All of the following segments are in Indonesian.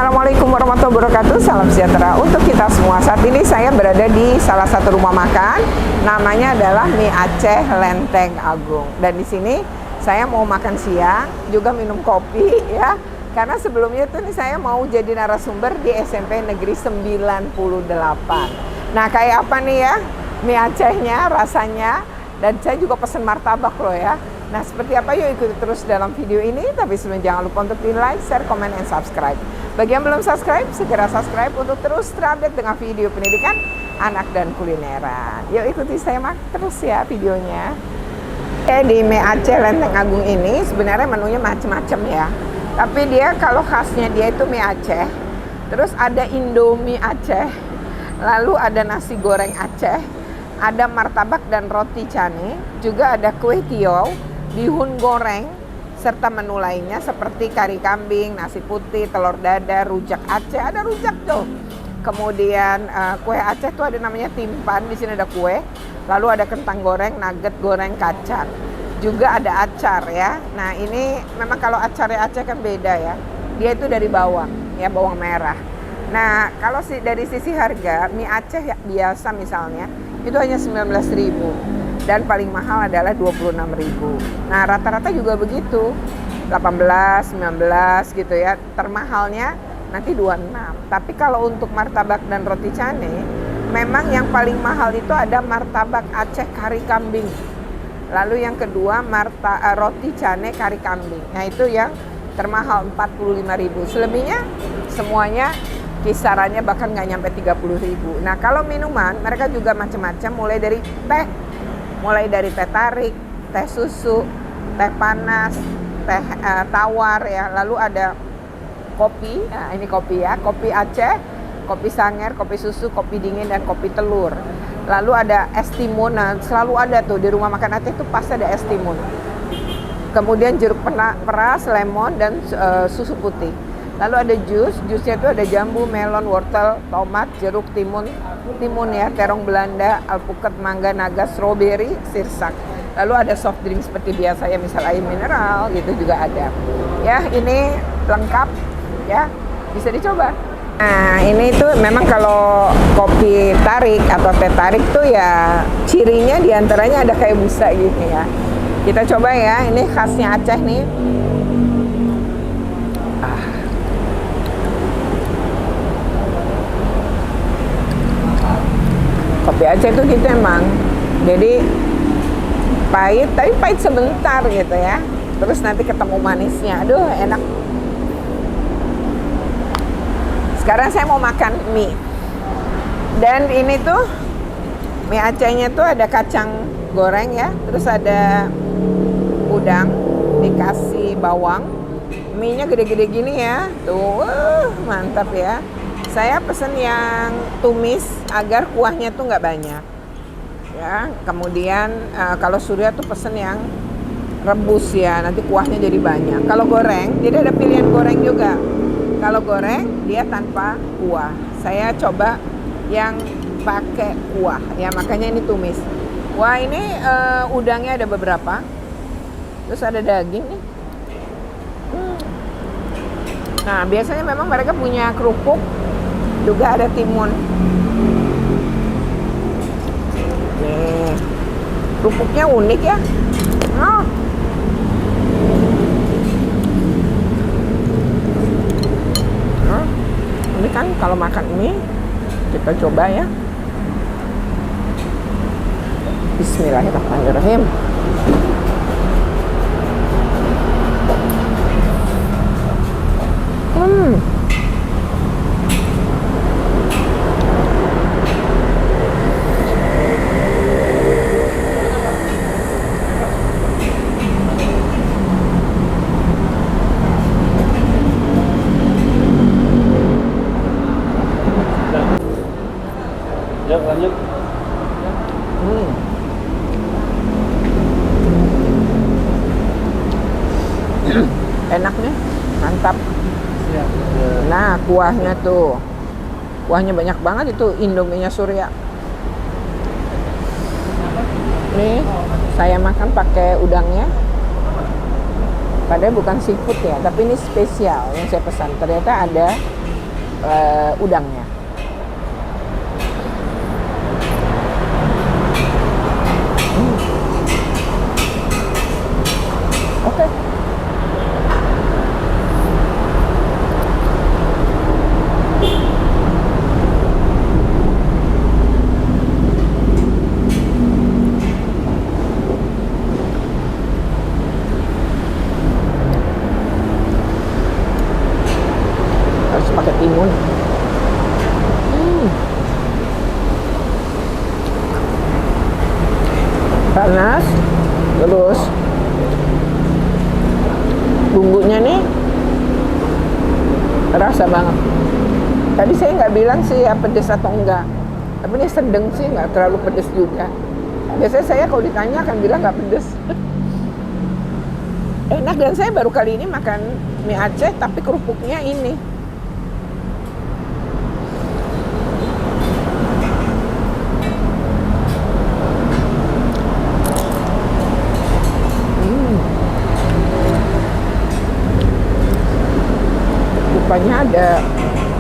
Assalamualaikum warahmatullahi wabarakatuh. Salam sejahtera untuk kita semua. Saat ini saya berada di salah satu rumah makan. Namanya adalah Mie Aceh Lenteng Agung. Dan di sini saya mau makan siang, juga minum kopi ya. Karena sebelumnya tuh nih saya mau jadi narasumber di SMP Negeri 98. Nah, kayak apa nih ya mie Acehnya, rasanya. Dan saya juga pesen martabak loh ya. Nah, seperti apa? Yuk ikuti terus dalam video ini. Tapi sebelumnya jangan lupa untuk di like, share, komen, and subscribe. Bagi yang belum subscribe, segera subscribe untuk terus terupdate dengan video pendidikan anak dan kulineran. Yuk ikuti saya terus ya videonya. Di Mie Aceh Lenteng Agung ini sebenarnya menunya macam-macam ya. Tapi dia kalau khasnya dia itu mie Aceh. Terus ada Indomie Aceh. Lalu ada nasi goreng Aceh. Ada martabak dan roti cane. Juga ada kue tiaw, bihun goreng, serta menu lainnya seperti kari kambing, nasi putih, telur dadar, rujak Aceh, ada rujak tuh. Kemudian kue Aceh tuh ada namanya timpan, di sini ada kue. Lalu ada kentang goreng, nugget goreng, kacang. Juga ada acar ya. Nah, ini memang kalau acarnya Aceh kan beda ya. Dia itu dari bawang, ya bawang merah. Nah, kalau dari sisi harga, mie Aceh ya, biasa misalnya itu hanya 19.000. Dan paling mahal adalah 26.000. Nah, rata-rata juga begitu. 18, 19 gitu ya. Termahalnya nanti 26. Tapi kalau untuk martabak dan roti cane, memang yang paling mahal itu ada martabak Aceh kari kambing. Lalu yang kedua roti cane kari kambing. Nah, itu yang termahal 45.000. Selebihnya semuanya kisarannya bahkan nggak nyampe 30.000. Nah, kalau minuman mereka juga macam-macam, mulai dari teh tarik, teh susu, teh panas, teh tawar ya. Lalu ada kopi. Nah, ini kopi ya, kopi Aceh, kopi sanger, kopi susu, kopi dingin, dan kopi telur. Lalu ada es timun. Nah, selalu ada tuh di rumah makan Aceh tuh pasti ada es timun. Kemudian jeruk peras, lemon, dan susu putih. Lalu ada jusnya itu ada jambu, melon, wortel, tomat, jeruk, timun ya, terong Belanda, alpukat, mangga, naga, stroberi, sirsak. Lalu ada soft drink seperti biasa ya, misal air mineral gitu juga ada. Ya, ini lengkap ya, bisa dicoba. Nah, ini tuh memang kalau kopi tarik atau teh tarik tuh ya cirinya diantaranya ada kayak busa gitu ya. Kita coba ya, ini khasnya Aceh nih. Kopi Aceh itu gitu emang, jadi pahit, tapi pahit sebentar gitu ya. Terus nanti ketemu manisnya, aduh enak. Sekarang saya mau makan mie. Dan ini tuh mie Acehnya tuh ada kacang goreng ya, terus ada udang, dikasih bawang. Mie-nya gede-gede gini ya, tuh mantap ya. Saya pesen yang tumis agar kuahnya tuh nggak banyak ya. Kemudian kalau surya tuh pesen yang rebus ya, nanti kuahnya jadi banyak. Kalau goreng, jadi ada pilihan goreng juga. Kalau goreng dia tanpa kuah. Saya coba yang pakai kuah ya, makanya ini tumis. Wah, ini udangnya ada beberapa. Terus ada daging nih. Nah, biasanya memang mereka punya kerupuk, juga ada timun. Nih, kerupuknya unik ya. Ini kan kalau makan ini kita coba ya. Bismillahirrahmanirrahim. Ya, lanjut. Enaknya, mantap. Nah, kuahnya tuh, kuahnya banyak banget itu Indominya Surya. Nih, saya makan pakai udangnya. Padahal bukan seafood ya, tapi ini spesial yang saya pesan. Ternyata ada udangnya. Oke. Harus pakai timun. Panas, terus bumbunya nih rasa banget. Tadi saya nggak bilang sih ya pedes atau enggak, tapi ini sedang sih, nggak terlalu pedes juga. Biasanya saya kalau ditanya akan bilang nggak pedes. Enak, dan saya baru kali ini makan mie Aceh tapi kerupuknya ini. Rupanya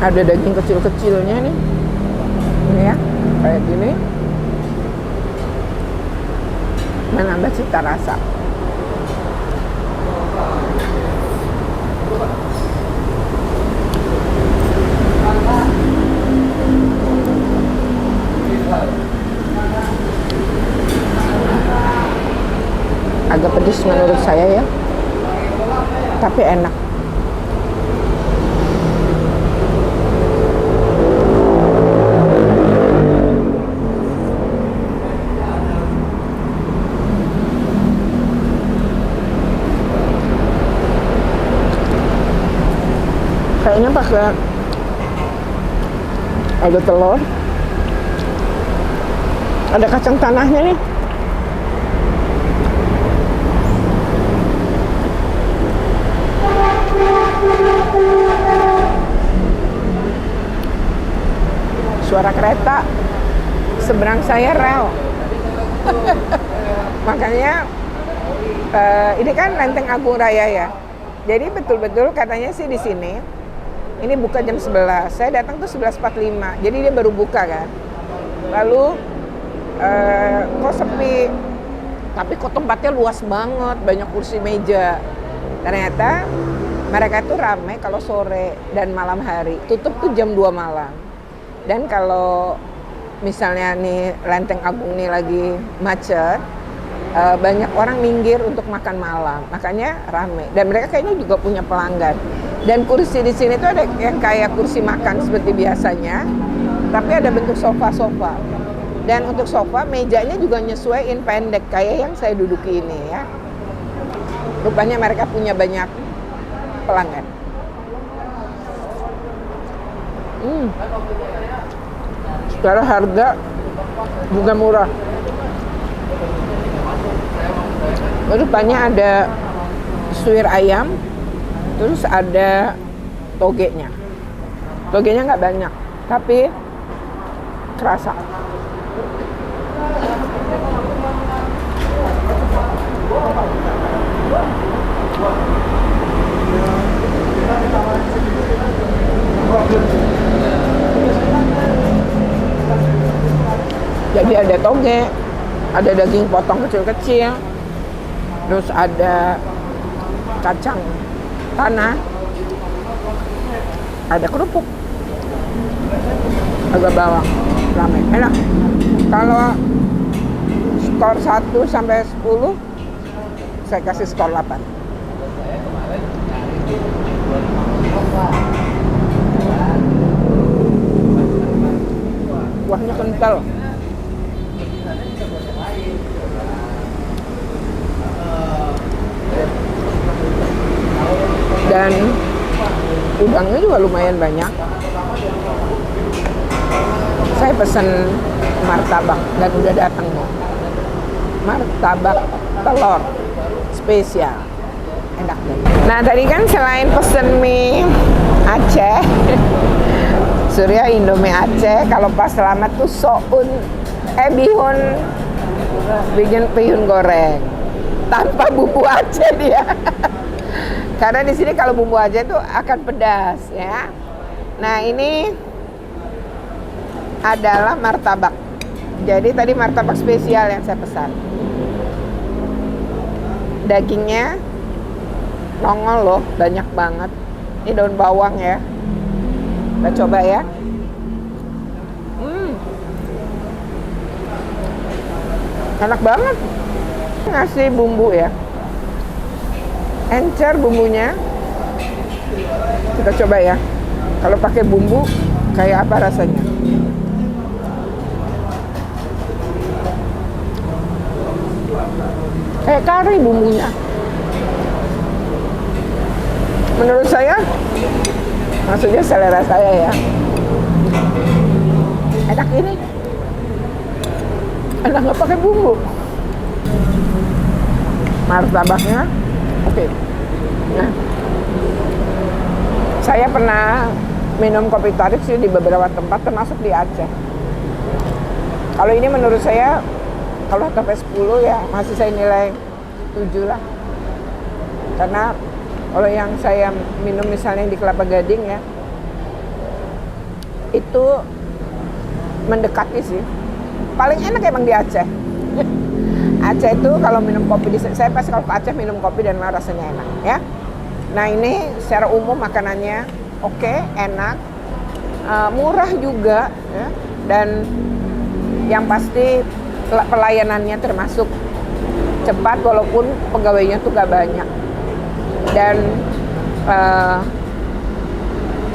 ada daging kecil-kecilnya nih. Ini ya, kayak gini. Menambah cita rasa. Agak pedas menurut saya ya, tapi enak. Kayaknya pakai ada telur, ada kacang tanahnya nih. Suara kereta seberang saya rel. Makanya ini kan Lenteng Agung Raya ya. Jadi betul-betul katanya sih di sini ini buka jam 11. Saya datang tuh 11.45. Jadi dia baru buka kan. Lalu kok sepi. Tapi kok tempatnya luas banget, banyak kursi meja. Ternyata mereka tuh rame kalau sore dan malam hari. Tutup tuh jam 2 malam. Dan kalau misalnya nih Lenteng Agung nih lagi macet, banyak orang minggir untuk makan malam, makanya rame. Dan mereka kayaknya juga punya pelanggan. Dan kursi di sini tuh ada yang kayak kursi makan seperti biasanya, tapi ada bentuk sofa-sofa. Dan untuk sofa mejanya juga nyesuaiin pendek kayak yang saya duduki ini ya. Rupanya mereka punya banyak pelanggan. Secara harga juga murah. Rupanya ada suwir ayam, terus ada togenya. Togenya nggak banyak, tapi kerasa. Jadi ada toge, ada daging potong kecil-kecil, terus ada kacang tanah, ada kerupuk, ada bawang, rame, enak. Kalau skor 1 sampai 10, saya kasih skor 8. Kuahnya kental. Dan udangnya juga lumayan banyak. Saya pesen martabak dan udah datang nih. Martabak telur spesial, enak deh. Nah tadi kan selain pesen mie Aceh, Surya Indomie Aceh, kalau pas selamat tuh bihun goreng tanpa bumbu Aceh dia. Karena di sini kalau bumbu Aceh itu akan pedas ya. Nah, ini adalah martabak. Jadi tadi martabak spesial yang saya pesan. Dagingnya nongol loh, banyak banget. Ini daun bawang ya. Kita coba ya. Enak banget. Ngasih bumbu ya. Encer bumbunya. Kita coba ya. Kalau pakai bumbu kayak apa rasanya? Kayak kari bumbunya. Menurut saya, maksudnya selera saya ya, enak ini. Enak nggak pakai bumbu. Martabaknya, oke. Nah, saya pernah minum kopi tarik sih di beberapa tempat, termasuk di Aceh. Kalau ini menurut saya, kalau sampai 10 ya masih saya nilai 7 lah. Karena kalau yang saya minum misalnya di Kelapa Gading ya, itu mendekati sih. Paling enak emang di Aceh. Aceh itu kalau minum kopi, saya pasti kalau ke Aceh minum kopi dan rasanya enak ya. Nah, ini secara umum makanannya oke, enak, murah juga ya. Dan yang pasti pelayanannya termasuk cepat walaupun pegawainya tuh gak banyak. Dan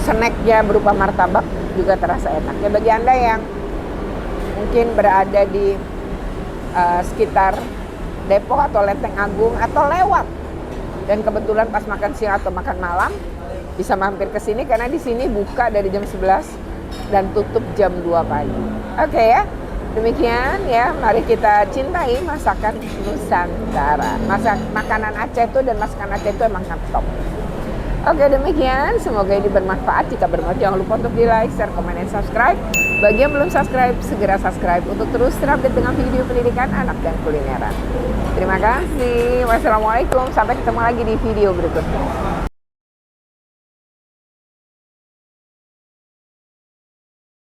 snacknya berupa martabak juga terasa enak. Ya bagi Anda yang mungkin berada di sekitar Depok atau Lenteng Agung atau lewat dan kebetulan pas makan siang atau makan malam, bisa mampir ke sini karena di sini buka dari jam 11 dan tutup jam 2 pagi. Oke ya. Demikian ya, mari kita cintai masakan Nusantara. Makanan Aceh itu dan masakan Aceh itu emang top. Oke, demikian. Semoga ini bermanfaat. Jika bermanfaat, jangan lupa untuk di like, share, komen, dan subscribe. Bagi yang belum subscribe, segera subscribe untuk terus terupdate dengan video pendidikan anak dan kulineran. Terima kasih. Wassalamualaikum. Sampai ketemu lagi di video berikutnya.